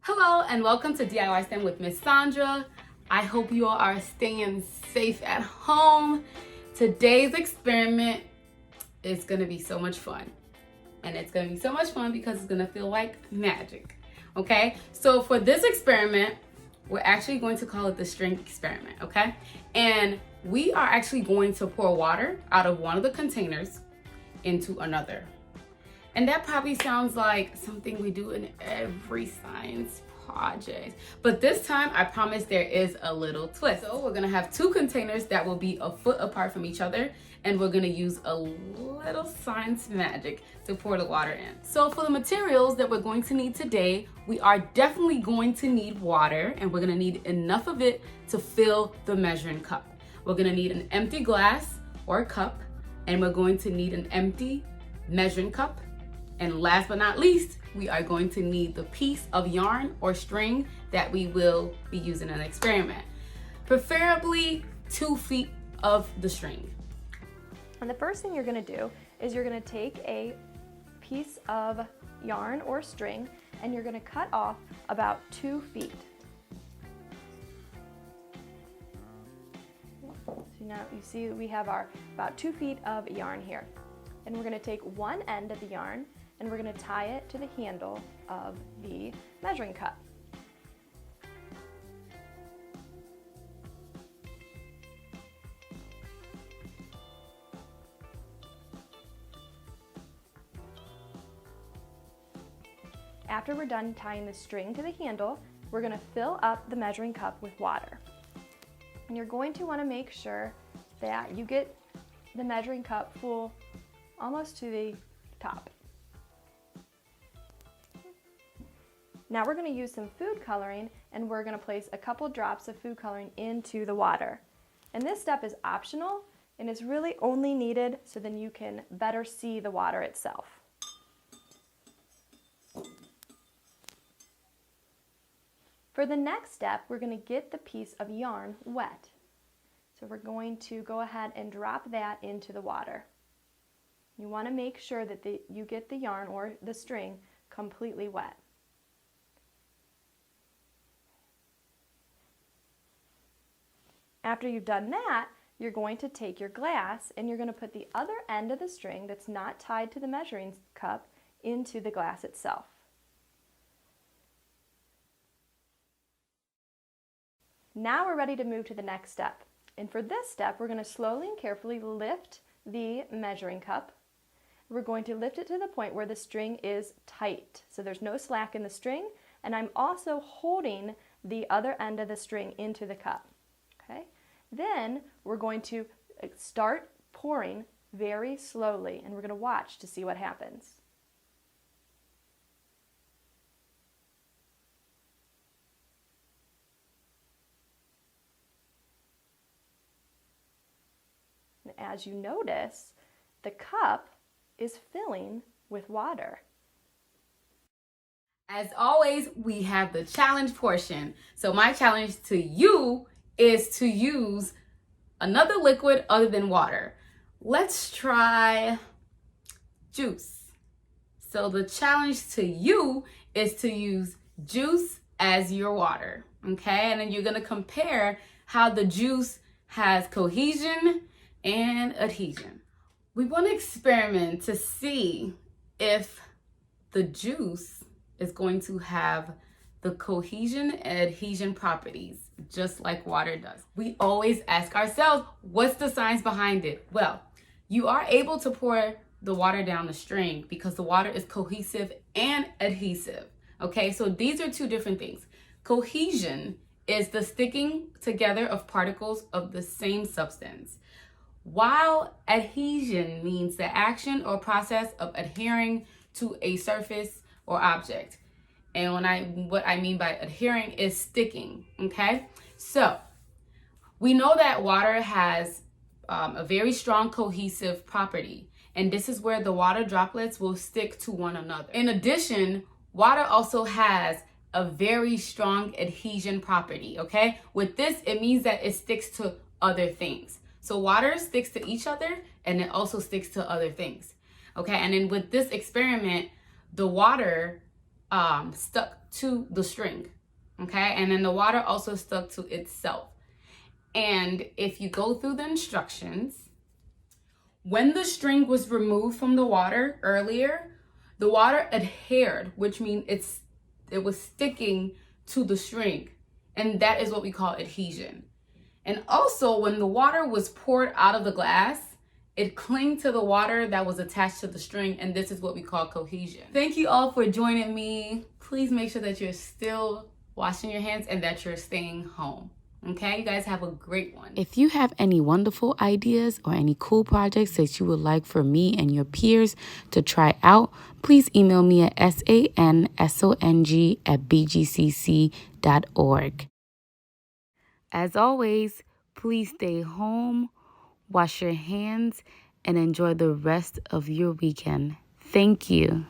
Hello and welcome to DIY STEM with Miss Sandra. I hope you all are staying safe at home. Today's experiment is going to be so much fun. And it's going to be so much fun because it's going to feel like magic. Okay, so for this experiment, we're actually going to call it the string experiment, okay? And we are actually going to pour water out of one of the containers into another. And that probably sounds like something we do in every science project. But this time, I promise there is a little twist. So we're gonna have two containers that will be a foot apart from each other, and we're gonna use a little science magic to pour the water in. So for the materials that we're going to need today, we are definitely going to need water, and we're gonna need enough of it to fill the measuring cup. We're gonna need an empty glass or cup, and we're going to need an empty measuring cup. And last but not least, we are going to need the piece of yarn or string that we will be using in the experiment. Preferably 2 feet of the string. And the first thing you're going to do is you're going to take a piece of yarn or string and you're going to cut off about 2 feet. So now you see we have our about 2 feet of yarn here. And we're going to take one end of the yarn and we're going to tie it to the handle of the measuring cup. After we're done tying the string to the handle, we're going to fill up the measuring cup with water. And you're going to want to make sure that you get the measuring cup full almost to the top. Now we're going to use some food coloring and we're going to place a couple drops of food coloring into the water. And this step is optional and is really only needed so then you can better see the water itself. For the next step, we're going to get the piece of yarn wet. So we're going to go ahead and drop that into the water. You want to make sure that you get the yarn or the string completely wet. After you've done that, you're going to take your glass and you're going to put the other end of the string that's not tied to the measuring cup into the glass itself. Now we're ready to move to the next step. And for this step, we're going to slowly and carefully lift the measuring cup. We're going to lift it to the point where the string is tight. So there's no slack in the string, and I'm also holding the other end of the string into the cup. Okay? Then we're going to start pouring very slowly, and we're going to watch to see what happens. And as you notice, the cup is filling with water. As always, we have the challenge portion. So my challenge to you is to use another liquid other than water. Let's try juice. So the challenge to you is to use juice as your water, okay? And then you're gonna compare how the juice has cohesion and adhesion. We want to experiment to see if the juice is going to have the cohesion and adhesion properties, just like water does. We always ask ourselves, what's the science behind it? Well, you are able to pour the water down the string because the water is cohesive and adhesive. Okay, so these are two different things. Cohesion is the sticking together of particles of the same substance, while adhesion means the action or process of adhering to a surface or object. And what I mean by adhering is sticking, okay? So we know that water has a very strong cohesive property, and this is where the water droplets will stick to one another. In addition, water also has a very strong adhesion property, okay? With this, it means that it sticks to other things. So water sticks to each other and it also sticks to other things. Okay, and then with this experiment, the water stuck to the string, okay? And then the water also stuck to itself. And if you go through the instructions, when the string was removed from the water earlier, the water adhered, which means it was sticking to the string. And that is what we call adhesion. And also, when the water was poured out of the glass, it clinged to the water that was attached to the string, and this is what we call cohesion. Thank you all for joining me. Please make sure that you're still washing your hands and that you're staying home. Okay, you guys have a great one. If you have any wonderful ideas or any cool projects that you would like for me and your peers to try out, please email me at sansong@bgcc.org. As always, please stay home, wash your hands, and enjoy the rest of your weekend. Thank you.